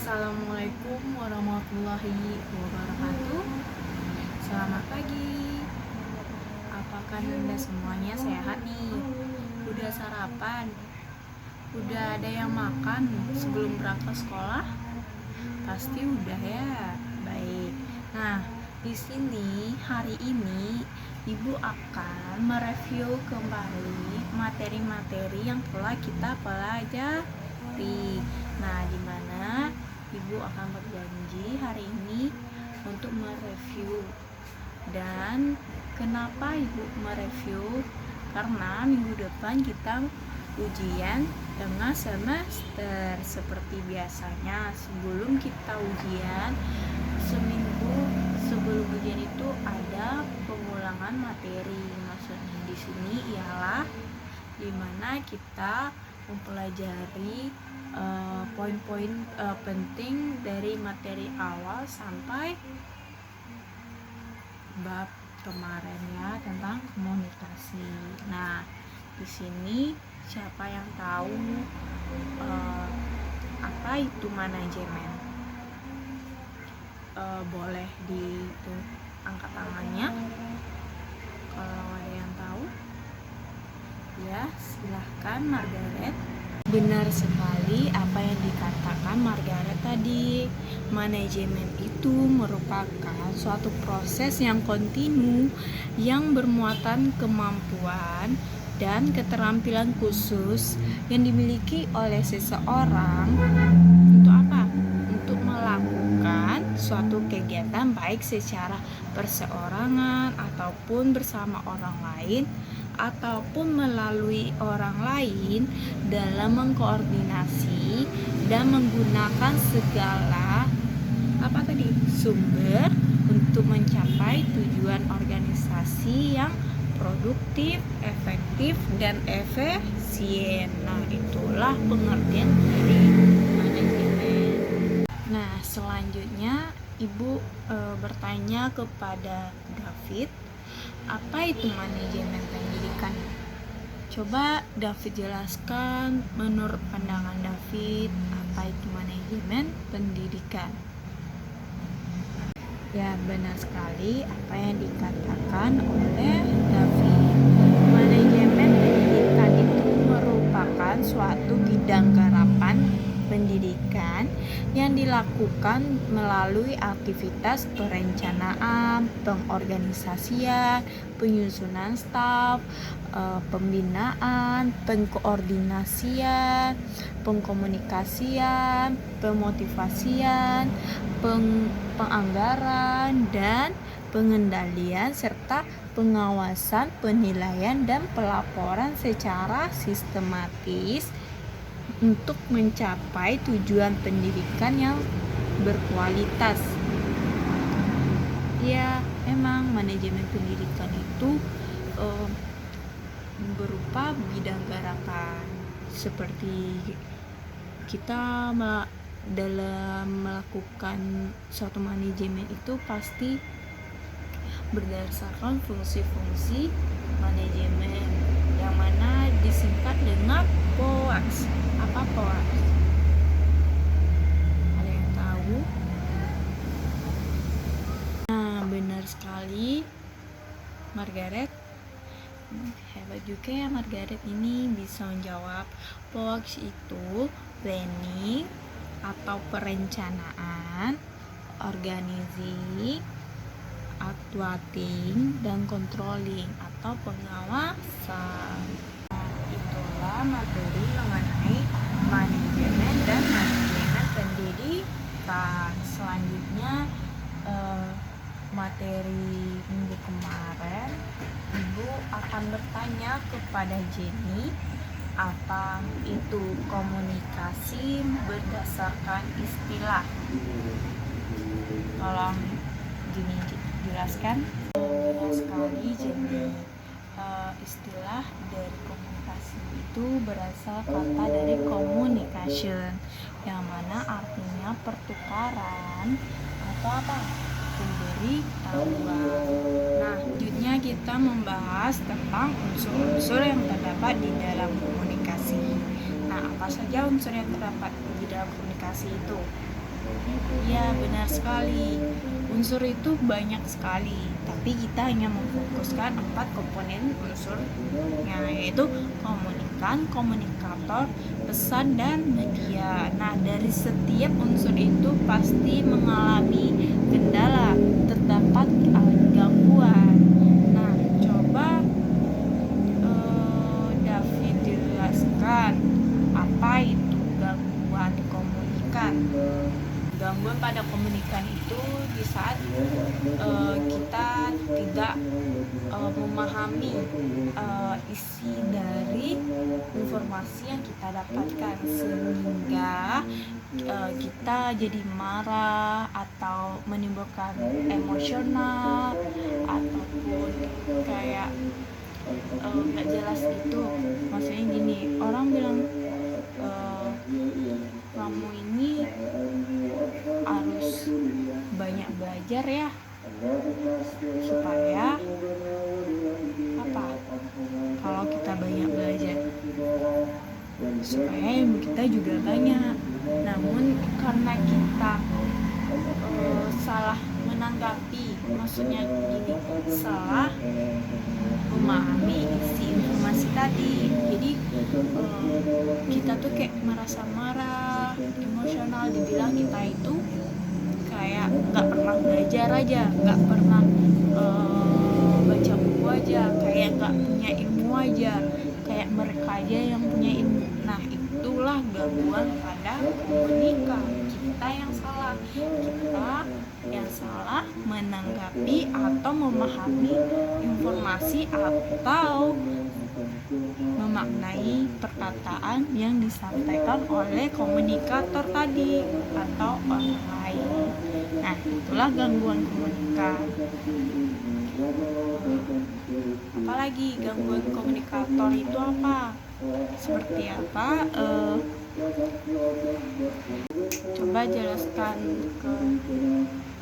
Assalamualaikum warahmatullahi wabarakatuh. Selamat pagi. Apakah Anda semuanya sehat nih? Udah sarapan? Udah ada yang makan sebelum berangkat sekolah? Pasti udah ya. Baik. Nah, di sini hari ini Ibu akan mereview kembali materi-materi yang telah kita pelajari. Nah, di mana Ibu akan berjanji hari ini untuk mereview. Dan kenapa Ibu mereview? Karena minggu depan kita ujian tengah semester. Seperti biasanya, sebelum kita ujian, seminggu sebelum ujian itu ada pengulangan materi. Maksudnya di sini ialah dimana kita mempelajari poin-poin penting dari materi awal sampai bab kemarin ya, tentang komunikasi. Nah, di sini siapa yang tahu apa itu manajemen? Boleh angkat tangannya kalau ada yang tahu. Ya, silahkan Margaret. Benar sekali apa yang dikatakan Margaret tadi. Manajemen itu merupakan suatu proses yang kontinu yang bermuatan kemampuan dan keterampilan khusus yang dimiliki oleh seseorang untuk apa? Untuk melakukan suatu kegiatan baik secara perseorangan ataupun bersama orang lain ataupun melalui orang lain dalam mengkoordinasi dan menggunakan segala sumber untuk mencapai tujuan organisasi yang produktif, efektif, dan efisien. Nah, itulah pengertian dari manajemen. Nah, selanjutnya Ibu bertanya kepada David, apa itu manajemen pendidikan? Coba David jelaskan menurut pandangan David, apa itu manajemen pendidikan? Ya, benar sekali apa yang dikatakan oleh David. Manajemen pendidikan itu merupakan suatu bidang garapan pendidikan yang dilakukan melalui aktivitas perencanaan, pengorganisasian, penyusunan staf, pembinaan, pengkoordinasian, pengkomunikasian, pemotivasian, penganggaran, dan pengendalian serta pengawasan, penilaian, dan pelaporan secara sistematis untuk mencapai tujuan pendidikan yang berkualitas. Ya, memang manajemen pendidikan itu berupa bidang garapan, seperti kita dalam melakukan suatu manajemen itu pasti berdasarkan fungsi-fungsi manajemen yang mana disingkat dengan POAX. Apa POAX? Ada yang tahu? Nah, benar sekali Margaret. Hebat juga ya Margaret ini bisa menjawab. POAX itu planning atau perencanaan, organizing, actuating, dan controlling atau pengawasan. Nah, itulah materi mengenai manajemen dan manajemen pendidikan. Selanjutnya materi minggu kemarin Ibu akan bertanya kepada Jenny, apa itu komunikasi berdasarkan istilah? Tolong Jenny jelaskan. Benar sekali Jenny. Istilah dari komunikasi itu berasal kata dari communication, yang mana artinya pertukaran atau pemberitahuan. Nah, selanjutnya kita membahas tentang unsur-unsur yang terdapat di dalam komunikasi. Nah, apa saja unsur yang terdapat di dalam komunikasi itu? Ya, benar sekali. Unsur itu banyak sekali, tapi kita hanya memfokuskan 4 komponen unsurnya, yaitu komunikan, komunikator, pesan, dan media. Nah, dari setiap unsur itu pasti mengalami kendala, terdapat gangguan. Nah, coba David jelaskan apa itu gangguan komunikan. Gangguan pada komunikan itu di saat kita tidak memahami isi dari informasi yang kita dapatkan, sehingga kita jadi marah atau menimbulkan emosional ataupun kayak nggak jelas gitu. Maksudnya gini, orang bilang kamu ini harus banyak belajar ya, supaya apa, kalau kita banyak belajar supaya ilmu kita juga banyak. Namun karena kita salah menanggapi, maksudnya gini, salah memahami isi informasi tadi, jadi kita tuh kayak merasa marah, emosional, dibilang kita itu kayak nggak pernah belajar aja, nggak pernah baca buku aja, kayak nggak punya ilmu aja, kayak mereka aja yang punya ilmu. Nah, itulah gangguan pada komunikasi. Kita yang salah menanggapi atau memahami informasi atau memaknai perkataan yang disampaikan oleh komunikator tadi atau orang lain. Nah, itulah gangguan komunikasi. Apalagi gangguan komunikator itu apa? Seperti apa? Coba jelaskan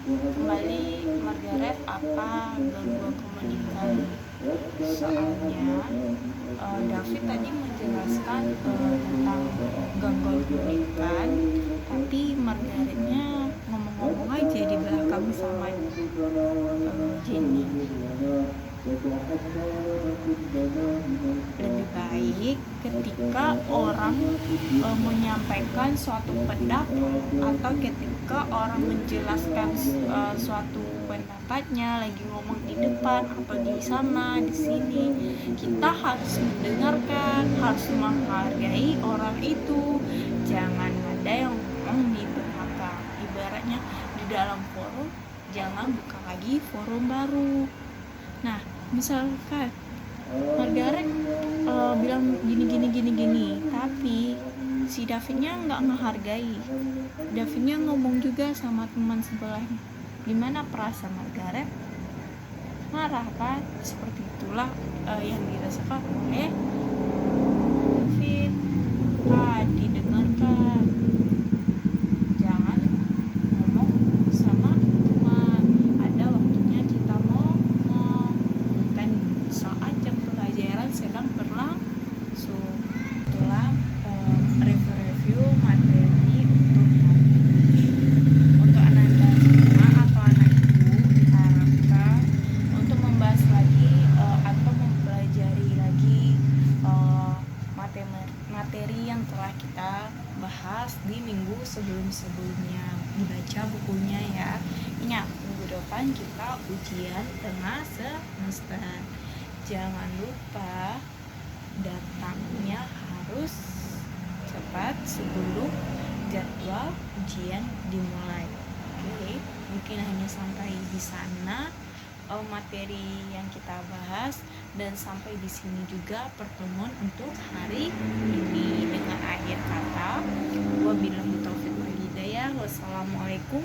kembali Margaret, apa gangguan komunikasi. Soalnya David tadi menjelaskan tentang gangguan komunikasi, tapi Margaretnya ngomong-ngomong aja di belakang sama Jenny. Lebih baik ketika orang menyampaikan suatu pendapat atau ketika orang menjelaskan suatu pendapatnya, lagi ngomong di depan atau di sana, di sini, kita harus mendengarkan, harus menghargai orang itu. Jangan ada yang ngomong di belakang. Ibaratnya di dalam forum, jangan buka lagi forum baru. Nah, misalkan Margaret bilang gini, tapi si Davidnya nggak menghargai. Davidnya ngomong juga sama teman sebelahnya. Gimana perasaan Margaret? Marah kan? Seperti itulah yang dirasakan oleh David. Didengarkan, jangan ngomong sama teman. Ada waktunya kita ngomong, kan saat jam pelajaran sedang berlangsung. Itulah review materi untuk hari ini. Untuk anak-anak SMA atau anak ibu diharapkan untuk membahas lagi atau mempelajari lagi materi yang telah kita bahas di minggu sebelumnya. Dibaca bukunya ya. Ingat, minggu depan kita ujian tengah semester. Jangan lupa datangnya harus cepat sebelum jadwal ujian dimulai. Oke, mungkin hanya sampai di sana materi yang kita bahas, dan sampai di sini juga pertemuan untuk hari ini. Dengan akhir kata, wabillahi taufiq wal hidayah. Wassalamualaikum